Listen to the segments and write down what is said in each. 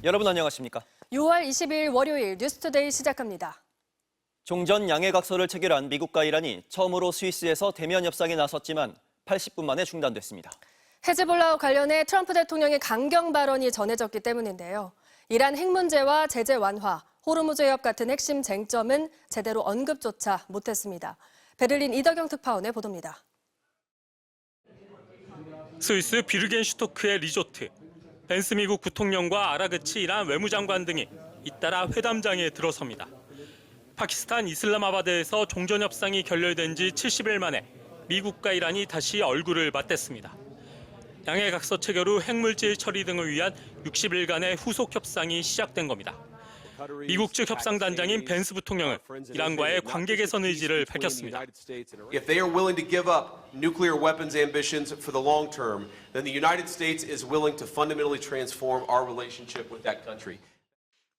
여러분 안녕하십니까? 6월 20일 월요일 뉴스투데이 시작합니다. 종전 양해각서를 체결한 미국과 이란이 처음으로 스위스에서 대면 협상에 나섰지만 80분 만에 중단됐습니다. 헤즈볼라와 관련해 트럼프 대통령의 강경 발언이 전해졌기 때문인데요. 이란 핵 문제와 제재 완화, 호르무즈 해협 같은 핵심 쟁점은 제대로 언급조차 못했습니다. 베를린 이덕영 특파원의 보도입니다. 스위스 비르겐슈토크의 리조트. 벤스 미국 부통령과 아라그치 이란 외무장관 등이 잇따라 회담장에 들어섭니다. 파키스탄 이슬람아바드에서 종전협상이 결렬된 지 70일 만에 미국과 이란이 다시 얼굴을 맞댔습니다. 양해각서 체결 후 핵물질 처리 등을 위한 60일간의 후속 협상이 시작된 겁니다. 미국 측 협상단장인 벤스 부통령은 이란과의 관계 개선 의지를 밝혔습니다. If they are willing to give up nuclear weapons ambitions for the long term, then the United States is willing to fundamentally transform our relationship with that country.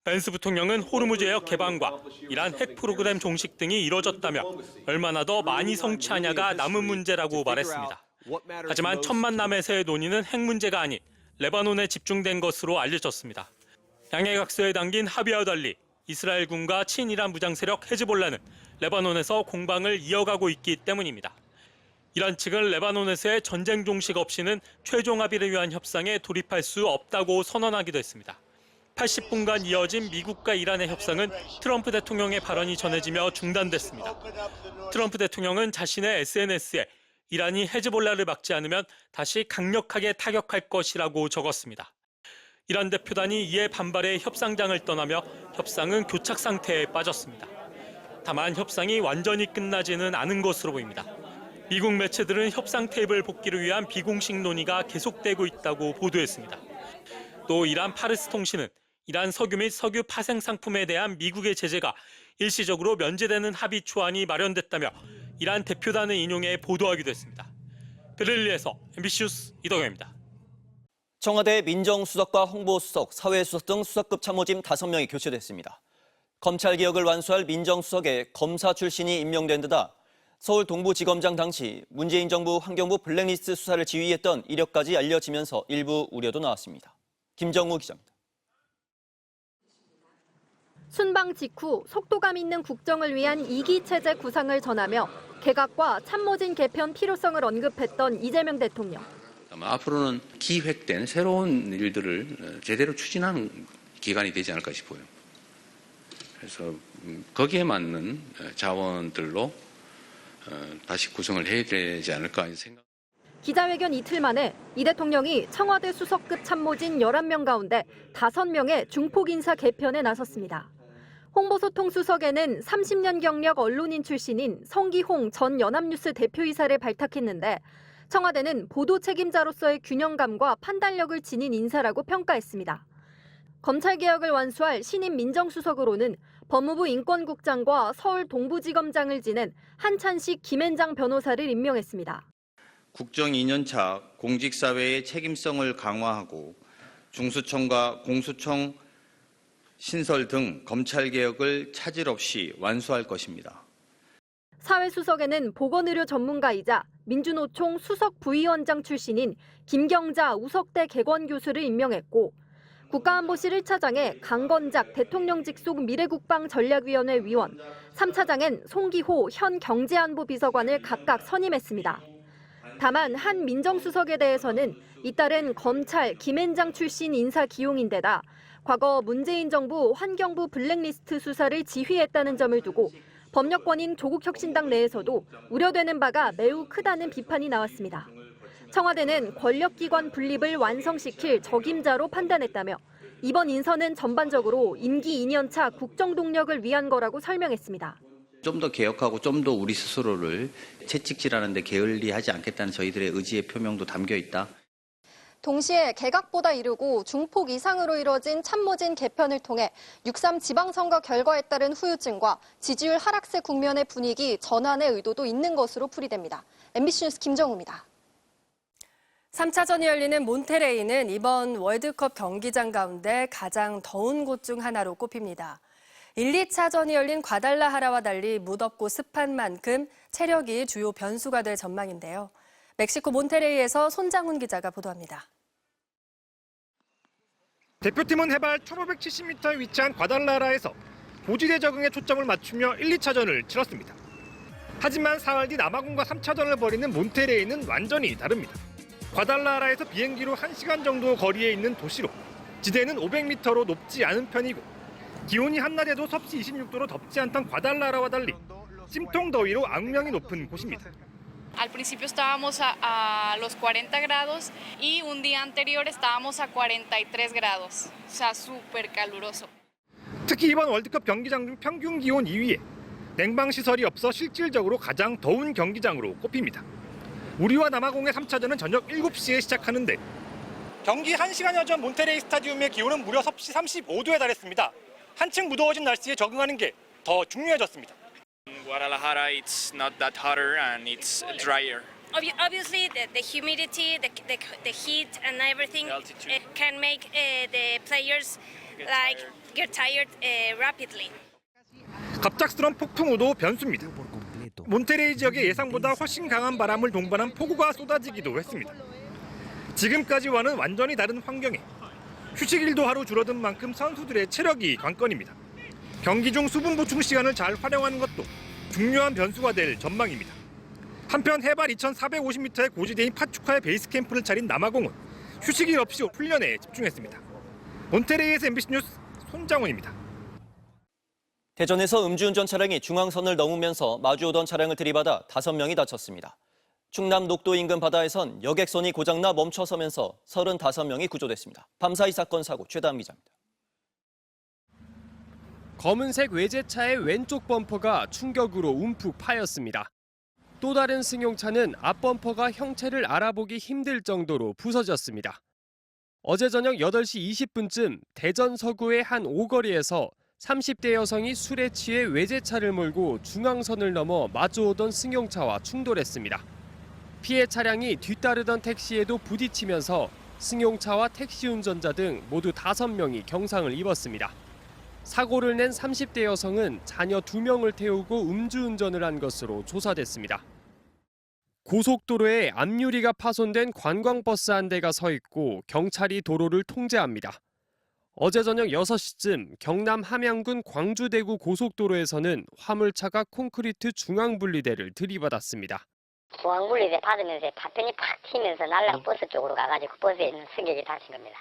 벤스 부통령은 호르무즈 해협 개방과 이란 핵 프로그램 종식 등이 이뤄졌다며 얼마나 더 많이 성취하냐가 남은 문제라고 말했습니다. 하지만 첫 만남에서의 논의는 핵 문제가 아닌 레바논에 집중된 것으로 알려졌습니다. 양해각서에 담긴 합의와 달리 이스라엘군과 친이란 무장 세력 헤즈볼라는 레바논에서 공방을 이어가고 있기 때문입니다. 이란 측은 레바논에서의 전쟁 종식 없이는 최종 합의를 위한 협상에 돌입할 수 없다고 선언하기도 했습니다. 80분간 이어진 미국과 이란의 협상은 트럼프 대통령의 발언이 전해지며 중단됐습니다. 트럼프 대통령은 자신의 SNS에 이란이 헤즈볼라를 막지 않으면 다시 강력하게 타격할 것이라고 적었습니다. 이란 대표단이 이에 반발해 협상장을 떠나며 협상은 교착 상태에 빠졌습니다. 다만 협상이 완전히 끝나지는 않은 것으로 보입니다. 미국 매체들은 협상 테이블 복귀를 위한 비공식 논의가 계속되고 있다고 보도했습니다. 또 이란 파르스 통신은 이란 석유 및 석유 파생 상품에 대한 미국의 제재가 일시적으로 면제되는 합의 초안이 마련됐다며 이란 대표단을 인용해 보도하기도 했습니다. 베를린에서 MBC 뉴스 이덕영입니다. 청와대 민정수석과 홍보수석, 사회수석 등 수석급 참모진 5명이 교체됐습니다. 검찰개혁을 완수할 민정수석에 검사 출신이 임명된 데다 서울 동부지검장 당시 문재인 정부 환경부 블랙리스트 수사를 지휘했던 이력까지 알려지면서 일부 우려도 나왔습니다. 김정우 기자입니다. 순방 직후 속도감 있는 국정을 위한 2기 체제 구상을 전하며 개각과 참모진 개편 필요성을 언급했던 이재명 대통령. 앞으로는 기획된 새로운 일들을 제대로 추진하는 기간이 되지 않을까 싶어요. 그래서 거기에 맞는 자원들로 다시 구성을 해야 되지 않을까 생각. 기자회견 이틀 만에 이 대통령이 청와대 수석급 참모진 11명 가운데 5명의 중폭 인사 개편에 나섰습니다. 홍보소통수석에는 30년 경력 언론인 출신인 성기홍 전 연합뉴스 대표이사를 발탁했는데 청와대는 보도 책임자로서의 균형감과 판단력을 지닌 인사라고 평가했습니다. 검찰개혁을 완수할 신임 민정수석으로는 법무부 인권국장과 서울 동부지검장을 지낸 한찬식 김앤장 변호사를 임명했습니다. 국정 2년차 공직사회의 책임성을 강화하고 중수청과 공수청 신설 등 검찰개혁을 차질 없이 완수할 것입니다. 사회수석에는 보건의료 전문가이자 민주노총 수석 부위원장 출신인 김경자 우석대 개건교수를 임명했고 국가안보실 1차장에 강건작 대통령직 속 미래국방전략위원회 위원, 3차장엔 송기호 현 경제안보비서관을 각각 선임했습니다. 다만 한 민정수석에 대해서는 잇따른 검찰 김앤장 출신 인사 기용인데다 과거 문재인 정부 환경부 블랙리스트 수사를 지휘했다는 점을 두고 법력권인 조국혁신당 내에서도 우려되는 바가 매우 크다는 비판이 나왔습니다. 청와대는 권력기관 분립을 완성시킬 적임자로 판단했다며 이번 인선은 전반적으로 임기 2년차 국정동력을 위한 거라고 설명했습니다. 좀 더 개혁하고 좀 더 우리 스스로를 채찍질하는 데 게을리하지 않겠다는 저희들의 의지의 표명도 담겨 있다. 동시에 개각보다 이르고 중폭 이상으로 이뤄진 참모진 개편을 통해 6.3 지방선거 결과에 따른 후유증과 지지율 하락세 국면의 분위기 전환의 의도도 있는 것으로 풀이됩니다. MBC 뉴스 김정우입니다. 3차전이 열리는 몬테레이는 이번 월드컵 경기장 가운데 가장 더운 곳 중 하나로 꼽힙니다. 1, 2차전이 열린 과달라하라와 달리 무덥고 습한 만큼 체력이 주요 변수가 될 전망인데요. 멕시코 몬테레이에서 손장훈 기자가 보도합니다. 대표팀은 해발 1570m에 위치한 과달라라에서 고지대 적응에 초점을 맞추며 1, 2차전을 치렀습니다. 하지만 사흘 뒤 남아공과 3차전을 벌이는 몬테레이는 완전히 다릅니다. 과달라라에서 비행기로 1시간 정도 거리에 있는 도시로 지대는 500m로 높지 않은 편이고 기온이 한낮에도 섭씨 26도로 덥지 않던 과달라라와 달리 찜통 더위로 악명이 높은 곳입니다. Al principio estábamos a los 40 grados y un día anterior estábamos a 43 grados. O sea, súper caluroso. 특히 이번 월드컵 경기장 중 평균 기온 2위에 냉방 시설이 없어 실질적으로 가장 더운 경기장으로 꼽힙니다. 우리와 남아공의 3차전은 저녁 7시에 시작하는데 경기 1시간여 전 몬테레이 스타디움의 기온은 무려 섭씨 35도에 달했습니다. 한층 무더워진 날씨에 적응하는 게 더 중요해졌습니다. Guadalajara, it's not that hotter and it's drier. Obviously, the humidity, the heat, and everything can make the players get tired rapidly. 갑작스런 폭풍우도 변수입니다. 몬테레이 지역에 예상보다 훨씬 강한 바람을 동반한 폭우가 쏟아지기도 했습니다. 지금까지와는 완전히 다른 환경에 휴식일도 하루 줄어든 만큼 선수들의 체력이 관건입니다. 경기 중 수분 보충 시간을 잘 활용하는 것도 중요한 변수가 될 전망입니다. 한편 해발 2,450m의 고지대인 파추카의 베이스 캠프를 차린 남아공은 휴식일 없이 훈련에 집중했습니다. 몬테레이에서 MBC 뉴스 손장훈입니다. 대전에서 음주운전 차량이 중앙선을 넘으면서 마주오던 차량을 들이받아 5명이 다쳤습니다. 충남 녹도 인근 바다에선 여객선이 고장나 멈춰서면서 35명이 구조됐습니다. 밤사이 사건 사고 최다은 기자입니다. 검은색 외제차의 왼쪽 범퍼가 충격으로 움푹 파였습니다. 또 다른 승용차는 앞범퍼가 형체를 알아보기 힘들 정도로 부서졌습니다. 어제 저녁 8시 20분쯤 대전 서구의 한 오거리에서 30대 여성이 술에 취해 외제차를 몰고 중앙선을 넘어 마주오던 승용차와 충돌했습니다. 피해 차량이 뒤따르던 택시에도 부딪히면서 승용차와 택시 운전자 등 모두 5명이 경상을 입었습니다. 사고를 낸 30대 여성은 자녀 2명을 태우고 음주운전을 한 것으로 조사됐습니다. 고속도로에 앞유리가 파손된 관광버스 한 대가 서 있고 경찰이 도로를 통제합니다. 어제 저녁 6시쯤 경남 함양군 광주대구 고속도로에서는 화물차가 콘크리트 중앙분리대를 들이받았습니다. 중앙분리대 받으면서 파편이 팍 튀면서 날라간 버스 쪽으로 가가지고 버스에 있는 승객이 다친 겁니다.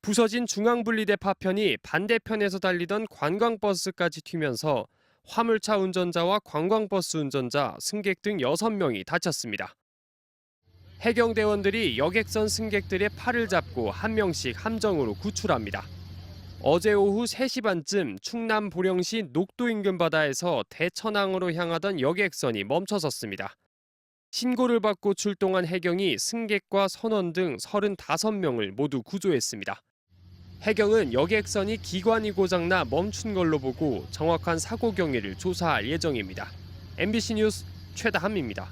부서진 중앙분리대 파편이 반대편에서 달리던 관광버스까지 튀면서 화물차 운전자와 관광버스 운전자, 승객 등 6명이 다쳤습니다. 해경대원들이 여객선 승객들의 팔을 잡고 한 명씩 함정으로 구출합니다. 어제 오후 3시 반쯤 충남 보령시 녹도 인근 바다에서 대천항으로 향하던 여객선이 멈춰섰습니다. 신고를 받고 출동한 해경이 승객과 선원 등 35명을 모두 구조했습니다. 해경은 여객선이 기관이 고장나 멈춘 걸로 보고 정확한 사고 경위를 조사할 예정입니다. MBC 뉴스 최다함입니다.